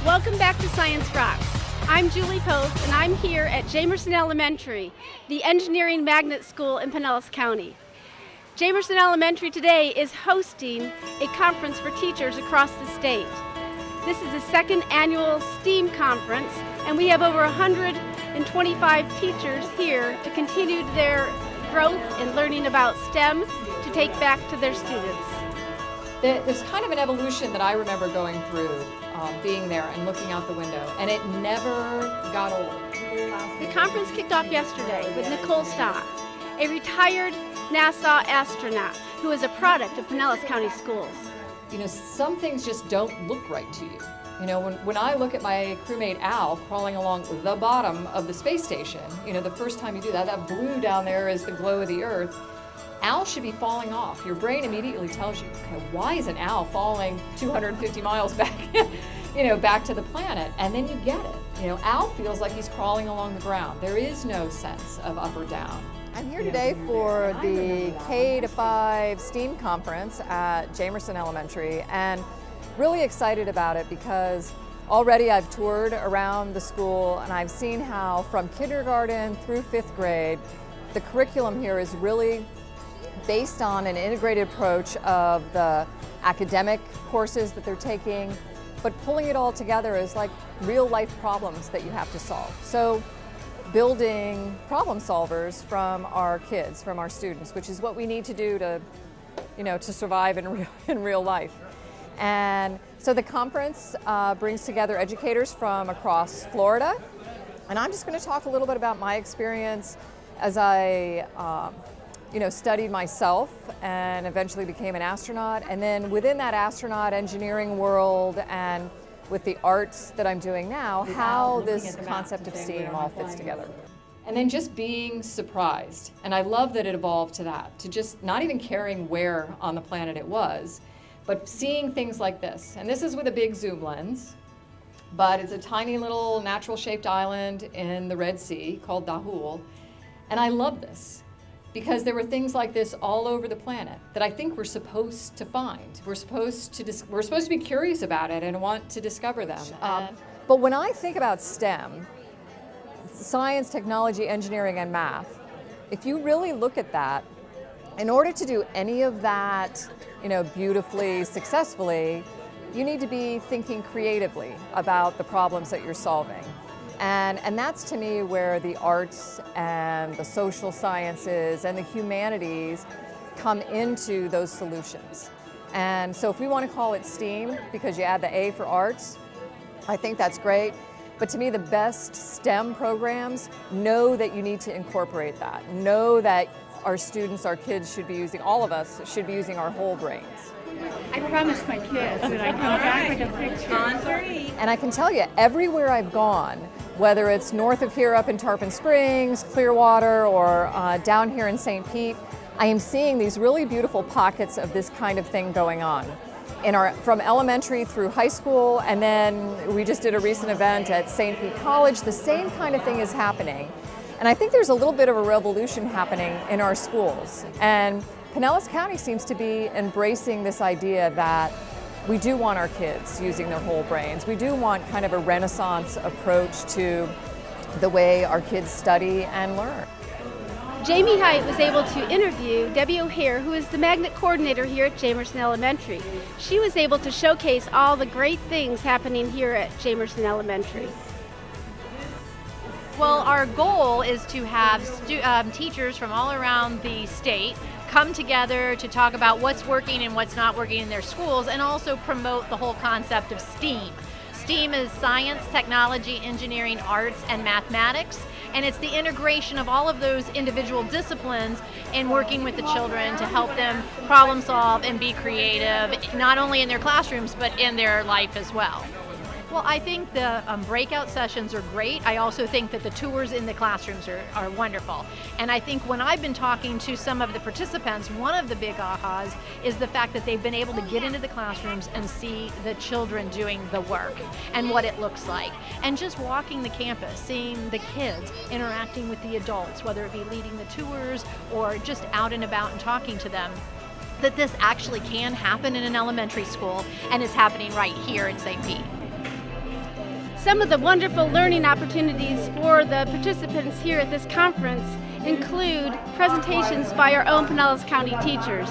Welcome back to Science Rocks. I'm Julie Post, and I'm here at Jamerson Elementary, the engineering magnet school in Pinellas County. Jamerson Elementary today is hosting a conference for teachers across the state. This is the second annual STEAM conference, and we have over 125 teachers here to continue their growth in learning about STEM to take back to their students. There's kind of an evolution that I remember going through, being there and looking out the window, and it never got old. The conference kicked off yesterday with Nicole Stott, a retired NASA astronaut who is a product of Pinellas County Schools. You know, some things just don't look right to you. You know, when I look at my crewmate Al crawling along the bottom of the space station, you know, the first time you do that, that blue down there is the glow of the Earth. Al should be falling off. Your brain immediately tells you, okay, why isn't Al falling 250 miles back, back to the planet? And then you get it. You know, Al feels like he's crawling along the ground. There is no sense of up or down. I'm here today for the K-5 STEAM conference at Jamerson Elementary, and really excited about it because already I've toured around the school and I've seen how from kindergarten through 5th grade, the curriculum here is really based on an integrated approach of the academic courses that they're taking, but pulling it all together is like real life problems that you have to solve. So building problem solvers from our kids, from our students, which is what we need to do to, to survive in real life. And so the conference brings together educators from across Florida, and I'm just going to talk a little bit about my experience as I studied myself and eventually became an astronaut, and then within that astronaut engineering world and with the arts that I'm doing now, how this concept of STEAM all fits together. And then just being surprised. And I love that it evolved to that, to just not even caring where on the planet it was, but seeing things like this. And this is with a big zoom lens, but it's a tiny little natural shaped island in the Red Sea called Dahul. And I love this because there were things like this all over the planet that I think we're supposed to find. We're supposed to be curious about it and want to discover them. But when I think about STEM, science, technology, engineering, and math, if you really look at that, in order to do any of that, beautifully, successfully, you need to be thinking creatively about the problems that you're solving. And that's to me where the arts and the social sciences and the humanities come into those solutions. And so if we want to call it STEAM because you add the A for arts, I think that's great. But to me, the best STEM programs know that you need to incorporate that. Know that our students, our kids should be using, all of us should be using our whole brains. I promised my kids that I'd come back with a picture. And I can tell you, everywhere I've gone, whether it's north of here up in Tarpon Springs, Clearwater, or down here in St. Pete, I am seeing these really beautiful pockets of this kind of thing going on. From elementary through high school, and then we just did a recent event at St. Pete College, the same kind of thing is happening. And I think there's a little bit of a revolution happening in our schools. And Pinellas County seems to be embracing this idea that we do want our kids using their whole brains. We do want kind of a Renaissance approach to the way our kids study and learn. Jamie Height was able to interview Debbie O'Hare, who is the magnet coordinator here at Jamerson Elementary. She was able to showcase all the great things happening here at Jamerson Elementary. Well, our goal is to have teachers from all around the state come together to talk about what's working and what's not working in their schools, and also promote the whole concept of STEAM. STEAM is science, technology, engineering, arts, and mathematics, and it's the integration of all of those individual disciplines in working with the children to help them problem solve and be creative, not only in their classrooms, but in their life as well. Well, I think the breakout sessions are great. I also think that the tours in the classrooms are wonderful. And I think when I've been talking to some of the participants, one of the big ahas is the fact that they've been able to get into the classrooms and see the children doing the work and what it looks like. And just walking the campus, seeing the kids interacting with the adults, whether it be leading the tours or just out and about and talking to them, that this actually can happen in an elementary school, and it's happening right here in St. Pete. Some of the wonderful learning opportunities for the participants here at this conference include presentations by our own Pinellas County teachers.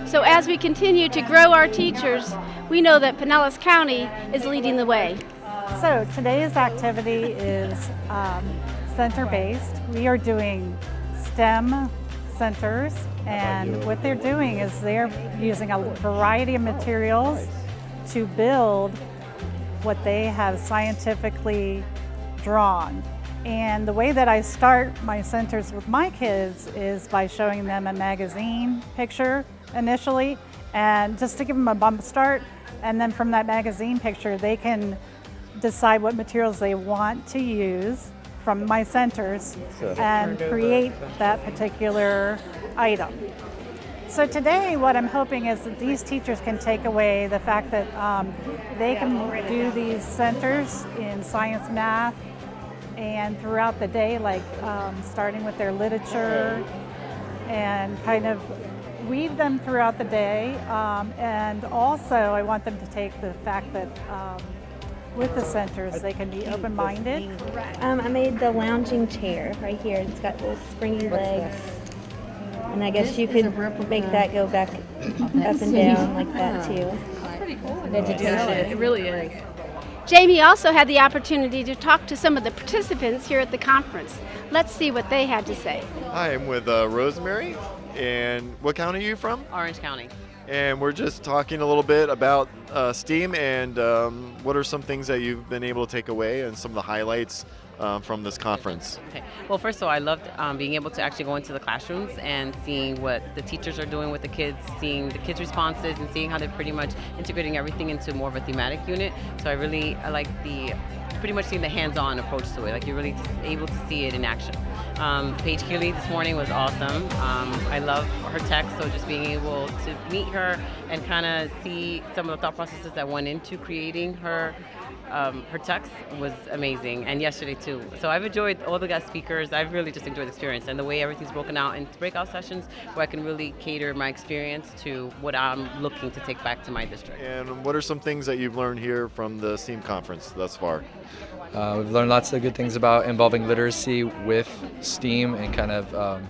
So as we continue to grow our teachers, we know that Pinellas County is leading the way. So today's activity is center-based. We are doing STEM centers, and what they're doing is they're using a variety of materials to build what they have scientifically drawn. And the way that I start my centers with my kids is by showing them a magazine picture initially, and just to give them a bump start, and then from that magazine picture they can decide what materials they want to use from my centers and create that particular item. So today what I'm hoping is that these teachers can take away the fact that they can do these centers in science, math, and throughout the day, like starting with their literature, and kind of weave them throughout the day. And also I want them to take the fact that with the centers they can be open-minded. I made the lounging chair right here. It's got those springy legs. And I guess you could make that go back up and down like that too. Pretty cool. Vegetation. It really is. Jamie also had the opportunity to talk to some of the participants here at the conference. Let's see what they had to say. Hi, I'm with Rosemary. And what county are you from? Orange County. And we're just talking a little bit about STEAM and what are some things that you've been able to take away and some of the highlights from this conference. Okay. Well, first of all, I loved being able to actually go into the classrooms and seeing what the teachers are doing with the kids, seeing the kids' responses, and seeing how they're pretty much integrating everything into more of a thematic unit. So I like pretty much seeing the hands-on approach to it. Like you're really able to see it in action. Paige Keeley this morning was awesome. I love her text, so just being able to meet her and kind of see some of the thought processes that went into creating her text was amazing, and yesterday too. So I've enjoyed all the guest speakers. I've really just enjoyed the experience and the way everything's broken out into breakout sessions where I can really cater my experience to what I'm looking to take back to my district. And what are some things that you've learned here from the STEAM conference thus far? We've learned lots of good things about involving literacy with STEAM and kind of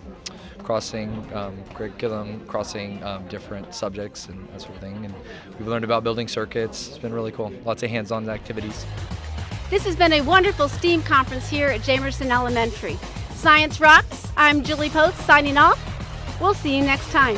crossing curriculum, crossing different subjects and that sort of thing. And we've learned about building circuits. It's been really cool. Lots of hands-on activities. This has been a wonderful STEAM conference here at Jamerson Elementary. Science rocks. I'm Julie Post signing off. We'll see you next time.